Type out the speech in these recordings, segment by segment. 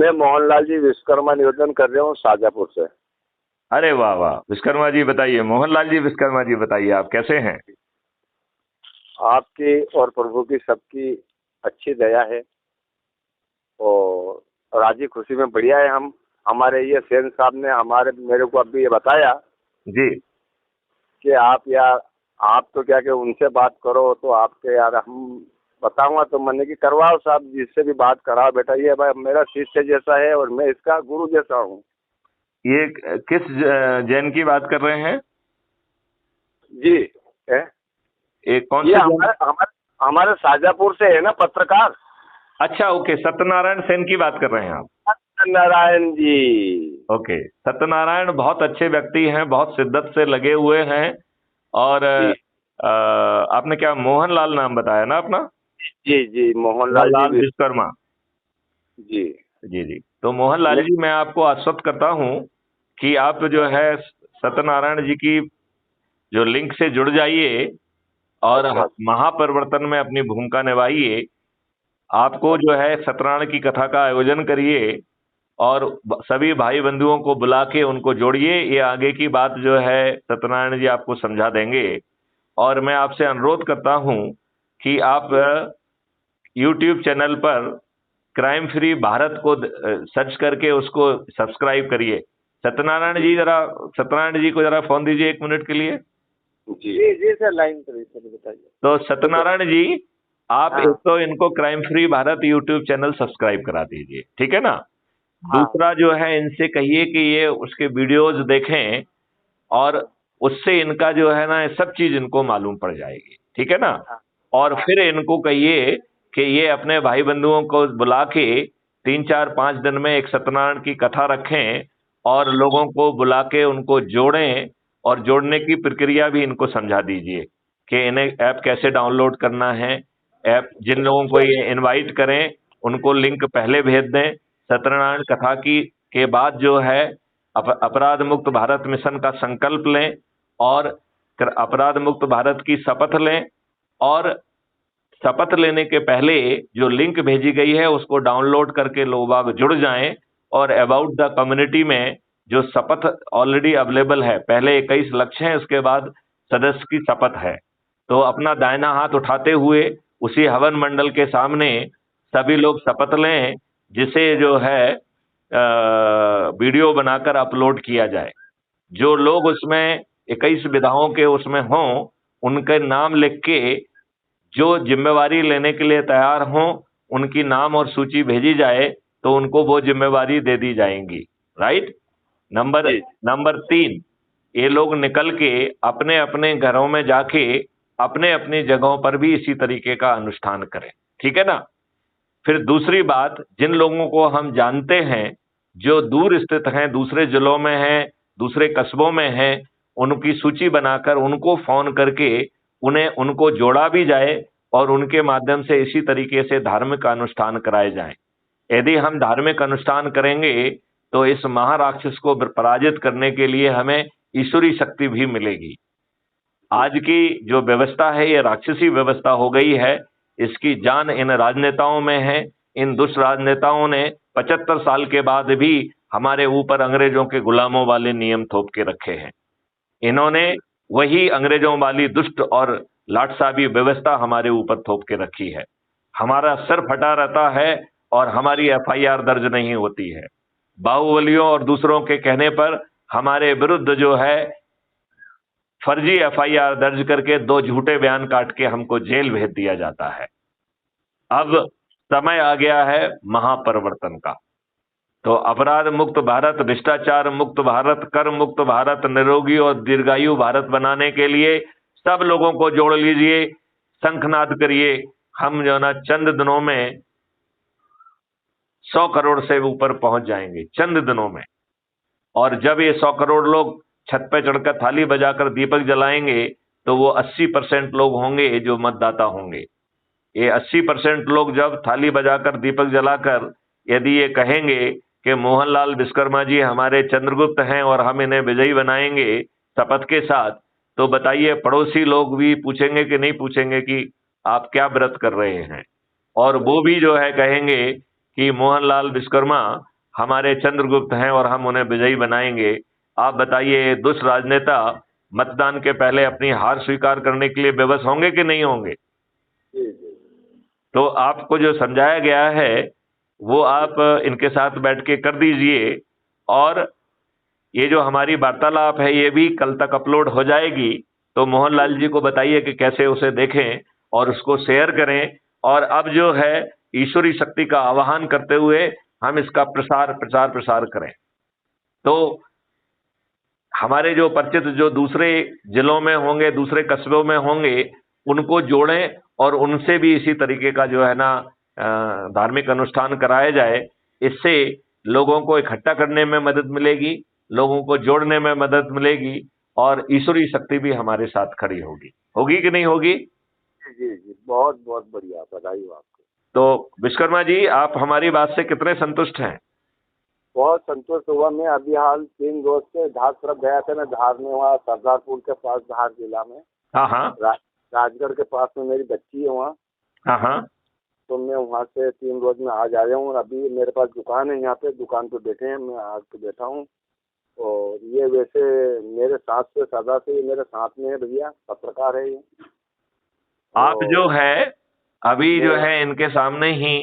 मैं मोहनलाल जी विश्वकर्मा निवेदन कर रहा हूँ शाजापुर से। अरे वाह वाह, विश्वकर्मा जी बताइए, मोहनलाल जी विश्वकर्मा जी बताइए, आप कैसे हैं? आपकी और प्रभु की सबकी अच्छी दया है और राजी खुशी में बढ़िया है। हम हमारे ये सेन साहब ने मेरे को अभी ये बताया जी कि आप तो क्या कि उनसे बात करो, तो आपके यार हम बताऊंगा तो मैंने कि करवाओ साहब, जिससे भी बात कराओ बेटा, ये भाई मेरा शिष्य जैसा है और मैं इसका गुरु जैसा हूँ। ये किस जैन की बात कर रहे हैं? जी है। एक कौन ये से जैन? हमारे हमारे हमारे शाजापुर से है ना पत्रकार अच्छा ओके, सत्यनारायण सेन की बात कर रहे हैं आप? सत्यनारायण जी। ओके, सत्यनारायण बहुत अच्छे व्यक्ति हैं, बहुत शिद्दत से लगे हुए हैं। और जी आपने क्या मोहनलाल नाम बताया ना अपना? जी जी मोहनलाल जी मोहनलाल विश्वकर्मा। जी जी जी, तो मोहनलाल मैं जी मैं आपको आश्वस्त करता हूँ कि आप जो है सत्यनारायण जी की जो लिंक से जुड़ जाइए और अच्छा महापरिवर्तन में अपनी भूमिका निभाइए। आपको जो है सत्यनारायण की कथा का आयोजन करिए और सभी भाई बंधुओं को बुला के उनको जोड़िए। ये आगे की बात जो है सत्यनारायण जी आपको समझा देंगे। और मैं आपसे अनुरोध करता हूं कि आप यूट्यूब चैनल पर क्राइम फ्री भारत को सर्च करके उसको सब्सक्राइब करिए। सत्यनारायण जी को जरा फोन दीजिए 1 मिनट के लिए। जी जी जी सर, लाइन पर सर बताइए। तो सत्यनारायण जी, आप हाँ एक तो इनको crime free Bharat YouTube channel subscribe करा दीजिए, ठीक है ना? हाँ दूसरा जो है इनसे कहिए कि ये उसके वीडियोज देखें और उससे इनका जो है ना सब चीज इनको मालूम पड़ जाएगी, ठीक है ना? हाँ और हाँ फिर इनको कहिए कि ये अपने भाई बंधुओं को बुला के 3 4 5 दिन में एक सत्यनारायण की कथा रखें और लोगों को बुला के उनको जोड़ें और जोड़ने की प्रक्रिया भी इनको समझा दीजिए कि इन्हें ऐप कैसे डाउनलोड करना है। ऐप जिन लोगों को ये इनवाइट करें उनको लिंक पहले भेज दें। सत्यनारायण कथा की के बाद जो है अपराध मुक्त भारत मिशन का संकल्प लें और अपराध मुक्त भारत की शपथ लें। और शपथ लेने के पहले जो लिंक भेजी गई है उसको डाउनलोड करके लोग बाग जुड़ जाएं और अबाउट द कम्युनिटी में जो शपथ ऑलरेडी अवेलेबल है, पहले 21 लक्ष्य हैं, उसके बाद सदस्य की शपथ है। तो अपना दाहिना हाथ उठाते हुए उसी हवन मंडल के सामने सभी लोग शपथ लें, जिसे जो है वीडियो बनाकर अपलोड किया जाए। जो लोग उसमें 21 विधाओं के उसमें हों उनके नाम लिख के जो जिम्मेवारी लेने के लिए तैयार हों उनकी नाम और सूची भेजी जाए तो उनको वो जिम्मेवारी दे दी जाएंगी। राइट? नंबर जी नंबर 3, ये लोग निकल के अपने अपने घरों में जाके अपने अपनी जगहों पर भी इसी तरीके का अनुष्ठान करें, ठीक है ना? फिर दूसरी बात, जिन लोगों को हम जानते हैं जो दूर स्थित हैं, दूसरे जिलों में हैं, दूसरे कस्बों में हैं, उनकी सूची बनाकर उनको फोन करके उन्हें उनको जोड़ा भी जाए और उनके माध्यम से इसी तरीके से धार्मिक अनुष्ठान कराए जाएं। यदि हम धार्मिक अनुष्ठान करेंगे तो इस महाराक्षस को पराजित करने के लिए हमें ईश्वरी शक्ति भी मिलेगी। आज की जो व्यवस्था है ये राक्षसी व्यवस्था हो गई है। इसकी जान इन राजनेताओं में है। इन दुष्ट राजनेताओं ने 75 साल के बाद भी हमारे ऊपर अंग्रेजों के गुलामों वाले नियम थोप के रखे हैं। इन्होंने वही अंग्रेजों वाली दुष्ट और लाटसाबी व्यवस्था हमारे ऊपर थोप के रखी है। हमारा सर फटा रहता है और हमारी एफआईआर दर्ज नहीं होती है। बाहुबलियों और दूसरों के कहने पर हमारे विरुद्ध जो है फर्जी एफआईआर दर्ज करके 2 झूठे बयान काट के हमको जेल भेज दिया जाता है। अब समय आ गया है महापरिवर्तन का। तो अपराध मुक्त भारत, भ्रष्टाचार मुक्त भारत, कर मुक्त भारत, निरोगी और दीर्घायु भारत बनाने के लिए सब लोगों को जोड़ लीजिए, शंखनाद करिए। हम जो ना चंद दिनों में 100 करोड़ से ऊपर पहुंच जाएंगे, चंद दिनों में। और जब ये 100 करोड़ लोग छत पे चढ़कर थाली बजाकर दीपक जलाएंगे तो वो 80% लोग होंगे जो मतदाता होंगे। ये 80% लोग जब थाली बजाकर दीपक जलाकर यदि ये कहेंगे कि मोहनलाल विश्वकर्मा जी हमारे चंद्रगुप्त हैं और हम इन्हें विजयी बनाएंगे शपथ के साथ, तो बताइए पड़ोसी लोग भी पूछेंगे कि नहीं पूछेंगे कि आप क्या व्रत कर रहे हैं? और वो भी जो है कहेंगे कि मोहनलाल विश्वकर्मा हमारे चंद्रगुप्त हैं और हम उन्हें विजयी बनाएंगे। आप बताइए, दुष्ट राजनेता मतदान के पहले अपनी हार स्वीकार करने के लिए विवश होंगे कि नहीं होंगे? जी जी तो आपको जो समझाया गया है वो आप इनके साथ बैठ के कर दीजिए, और ये जो हमारी वार्तालाप है ये भी कल तक अपलोड हो जाएगी। तो मोहनलाल जी को बताइए कि कैसे उसे देखें और उसको शेयर करें, और अब जो है ईश्वरी शक्ति का आवाहन करते हुए हम इसका प्रसार प्रचार प्रसार करें। तो हमारे जो परिचित जो दूसरे जिलों में होंगे, दूसरे कस्बों में होंगे, उनको जोड़ें और उनसे भी इसी तरीके का जो है ना धार्मिक अनुष्ठान कराया जाए। इससे लोगों को इकट्ठा करने में मदद मिलेगी, लोगों को जोड़ने में मदद मिलेगी, और ईश्वरी शक्ति भी हमारे साथ खड़ी होगी। होगी कि नहीं होगी? जी जी जी, बहुत बहुत बढ़िया, बधाई हो आपको। तो विश्वकर्मा जी, आप हमारी बात से कितने संतुष्ट हैं? बहुत संतोष हुआ। मैं अभी हाल 3 रोज से धार तरफ गया था। मैं धार में, वहाँ सरदारपुर के पास, धार जिला में, हाँ हाँ राजगढ़ के पास में मेरी बच्ची है वहाँ। हाँ हाँ। तो मैं वहाँ से 3 रोज में आज आया हूँ, और अभी मेरे पास दुकान है यहाँ पे, दुकान पे बैठे हैं, मैं आके बैठा हूँ। और ये वैसे मेरे साथ से, सदा से ये मेरे साथ में है भैया, पत्रकार है ये। आप जो है अभी जो है इनके सामने ही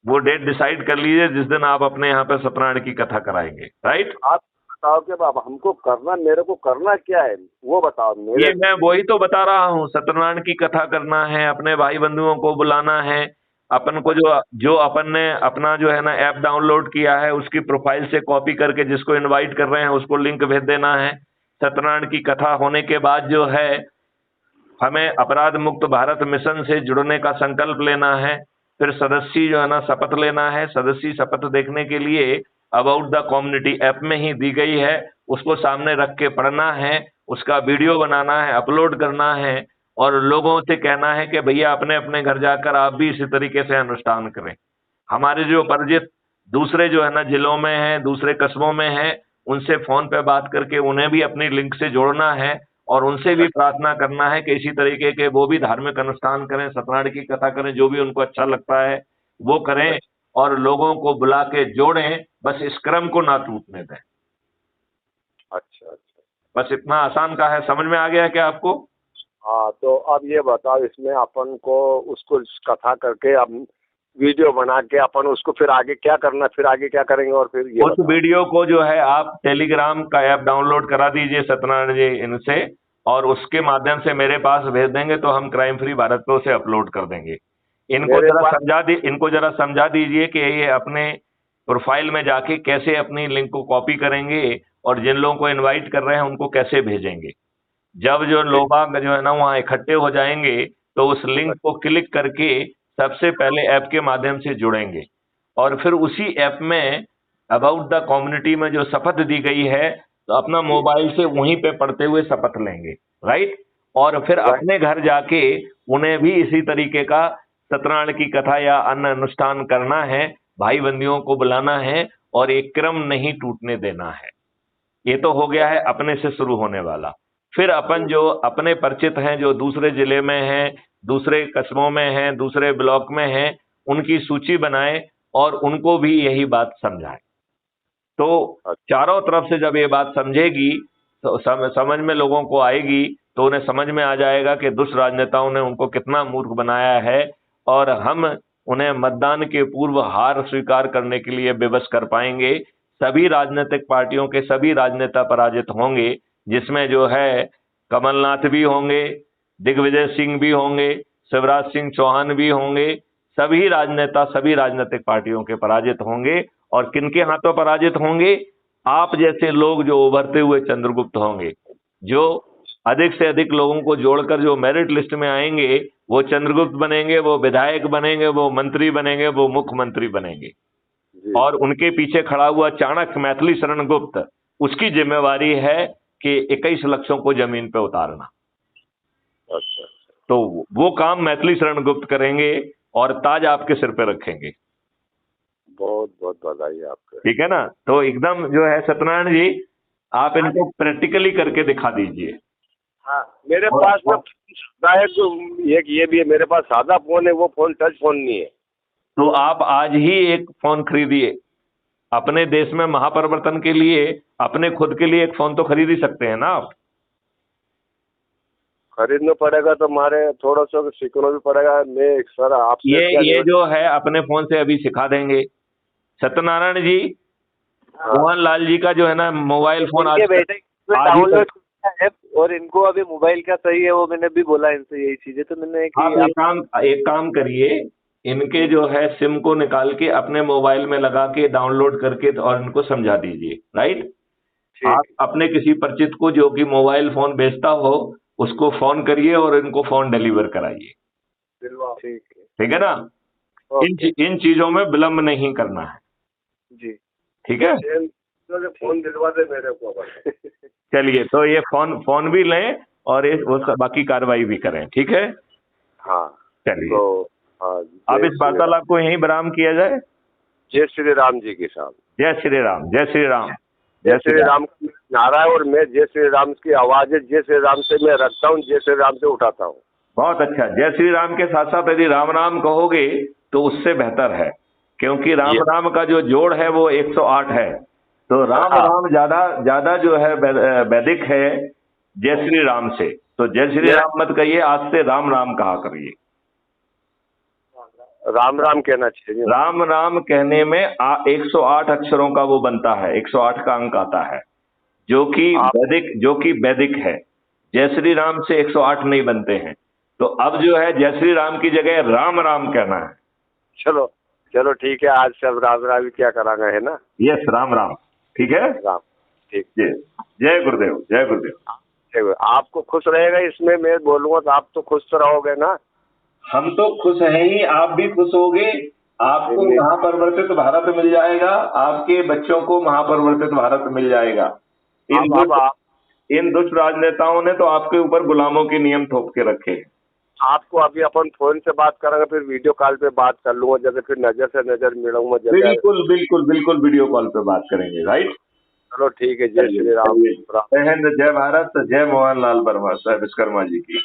वो डेट डिसाइड कर लीजिए जिस दिन आप अपने यहाँ पे सत्यनारायण की कथा कराएंगे, राइट? आप बताओ कि अब हमको करना, मेरे को करना क्या है वो बताओ मेरे। ये मैं वही तो बता रहा हूँ, सत्यनारायण की कथा करना है, अपने भाई बंधुओं को बुलाना है। अपन को जो जो अपन ने अपना जो है ना ऐप डाउनलोड किया है उसकी प्रोफाइल से कॉपी करके जिसको इनवाइट कर रहे हैं उसको लिंक भेज देना है। सत्यनारायण की कथा होने के बाद जो है हमें अपराध मुक्त भारत मिशन से जुड़ने का संकल्प लेना है। फिर सदस्य जो है ना शपथ लेना है। सदस्य शपथ देखने के लिए अबाउट द कम्युनिटी ऐप में ही दी गई है, उसको सामने रख के पढ़ना है, उसका वीडियो बनाना है, अपलोड करना है, और लोगों से कहना है कि भैया अपने अपने घर जाकर आप भी इसी तरीके से अनुष्ठान करें। हमारे जो परिचित दूसरे जो है ना जिलों में हैं, दूसरे कस्बों में हैं, उनसे फोन पे बात करके उन्हें भी अपनी लिंक से जोड़ना है, और उनसे भी प्रार्थना करना है कि इसी तरीके के वो भी धार्मिक अनुष्ठान करें, सत्यनारायण की कथा करें, जो भी उनको अच्छा लगता है वो करें, और लोगों को बुला के जोड़ें। बस इस क्रम को ना टूटने दें। अच्छा अच्छा, बस इतना आसान का है। समझ में आ गया क्या आपको? हाँ। तो अब ये बताओ, इसमें अपन को उसको कथा करके अब वीडियो बना के अपन उसको फिर आगे क्या करना, फिर आगे क्या करेंगे? और फिर ये उस वीडियो को जो है आप टेलीग्राम का ऐप डाउनलोड करा दीजिए सत्यनारायण जी इनसे, और उसके माध्यम से मेरे पास भेज देंगे तो हम क्राइम फ्री भारत पे उसे अपलोड कर देंगे। इनको जरा समझा दीजिए कि ये अपने प्रोफाइल में जाके कैसे अपनी लिंक को कॉपी करेंगे और जिन लोगों को इनवाइट कर रहे हैं उनको कैसे भेजेंगे। जब जो लोग जो है ना वहाँ इकट्ठे हो जाएंगे तो उस लिंक को क्लिक करके सबसे पहले ऐप के माध्यम से जुड़ेंगे, और फिर उसी ऐप में अबाउट द कम्युनिटी में जो शपथ दी गई है तो अपना मोबाइल से वहीं पे पढ़ते हुए शपथ लेंगे, राइट? और फिर अपने घर जाके उन्हें भी इसी तरीके का सत्यनारायण की कथा या अन्य अनुष्ठान करना है, भाई बंदियों को बुलाना है, और एक क्रम नहीं टूटने देना है। ये तो हो गया है अपने से शुरू होने वाला। फिर अपन जो अपने परिचित हैं, जो दूसरे जिले में हैं, दूसरे कस्बों में हैं, दूसरे ब्लॉक में हैं, उनकी सूची बनाएं और उनको भी यही बात समझाएं। तो चारों तरफ से जब ये बात समझेगी तो समझ में लोगों को आएगी, तो उन्हें समझ में आ जाएगा कि दुष्ट राजनेताओं ने उनको कितना मूर्ख बनाया है, और हम उन्हें मतदान के पूर्व हार स्वीकार करने के लिए विवश कर पाएंगे। सभी राजनीतिक पार्टियों के सभी राजनेता पराजित होंगे, जिसमें जो है कमलनाथ भी होंगे, दिग्विजय सिंह भी होंगे, शिवराज सिंह चौहान भी होंगे। सभी राजनेता सभी राजनीतिक पार्टियों के पराजित होंगे, और किनके हाथों पराजित होंगे? आप जैसे लोग जो उभरते हुए चंद्रगुप्त होंगे, जो अधिक से अधिक लोगों को जोड़कर जो मेरिट लिस्ट में आएंगे वो चंद्रगुप्त बनेंगे, वो विधायक बनेंगे, वो मंत्री बनेंगे, वो मुख्यमंत्री बनेंगे। और उनके पीछे खड़ा हुआ चाणक्य मैथिली शरण गुप्त, उसकी जिम्मेवारी है कि 21 लक्षों को जमीन पे उतारना। अच्छा, तो वो काम मैथिली शरण गुप्त करेंगे और ताज आपके सिर पे रखेंगे। बहुत बहुत बधाई आपको। ठीक है ना? तो एकदम जो है सत्यनारायण जी, आप इनको प्रैक्टिकली करके दिखा दीजिए। हाँ, मेरे पास में एक ये भी है, मेरे पास सादा फोन है, वो फोन टच फोन नहीं है। तो आप आज ही एक फोन खरीदिए अपने देश में महापरिवर्तन के लिए अपने खुद के लिए एक फोन तो खरीद ही सकते हैं ना आप। खरीदना पड़ेगा तो हमारे थोड़ा सा सीखना भी पड़ेगा। मैं सर आपसे ये जो है अपने फोन से अभी सिखा देंगे। सत्यनारायण जी, मोहन लाल जी का जो है ना मोबाइल फोन आज डाउनलोड ऐप, और इनको अभी मोबाइल क्या सही है वो मैंने भी बोला इनसे यही चीजें, तो मैंने आप एक काम करिए, इनके जो है सिम को निकाल के अपने मोबाइल में लगा के डाउनलोड करके और इनको समझा दीजिए। राइट, आप अपने किसी परिचित को जो कि मोबाइल फोन बेचता हो उसको फोन करिए और इनको फोन डिलीवर कराइए। ठीक है ना। इन चीजों में विलंब नहीं करना है जी। ठीक है, फोन दिलवा दे मेरे को। चलिए, तो ये फोन भी लें और वो बाकी कार्रवाई भी करें। ठीक है, हाँ चलिए। तो अब इस वार्तालाप को यहीं विराम किया जाए। जय श्री राम जी की साहब। जय श्री राम, जय श्री राम, जय श्री राम का नारा है और मैं जय श्री राम की आवाज है, जय श्री राम से मैं रखता हूँ, जय श्री राम से उठाता हूँ। बहुत अच्छा। जय श्री राम के साथ साथ यदि राम नाम कहोगे तो उससे बेहतर है, क्योंकि राम नाम का जो जोड़ है वो 108 है। तो राम नाम ज्यादा जो है वैदिक है जय श्री राम से। तो जय श्री राम मत कहिए, आज से राम नाम कहा करिए। राम राम कहना चाहिए। राम नाम कहने में 108 अक्षरों का वो बनता है, 108 का अंक आता है, जो कि वैदिक है। जय श्री राम से 108 नहीं बनते हैं। तो अब जो है जय श्री राम की जगह राम राम कहना है। चलो चलो ठीक है, आज सब राम राम क्या करांगे, है ना। यस, राम राम। ठीक है, राम। ठीक। जय गुरुदेव, जय गुरुदेव। आपको खुश रहेगा इसमें मैं बोलूंगा तो आप तो खुश तो रहोगे ना। हम तो खुश हैं ही, आप भी खुश होगे। आपको महापरिवर्तित भारत मिल जाएगा, आपके बच्चों को महापरिवर्तित भारत मिल जाएगा। इन दुष्ट राजनेताओं ने तो आपके ऊपर गुलामों के नियम थोप के रखे हैं। आपको अभी अपन फोन से बात करेंगे, फिर वीडियो कॉल पे बात कर लूंगा, जैसे फिर नजर से नजर मिलूंगा। बिल्कुल बिल्कुल बिल्कुल वीडियो कॉल पे बात करेंगे। राइट, चलो ठीक है। जय श्री राम। जय हिंद, जय भारत, जय मोहन लाल वर्मा विश्वकर्मा जी की।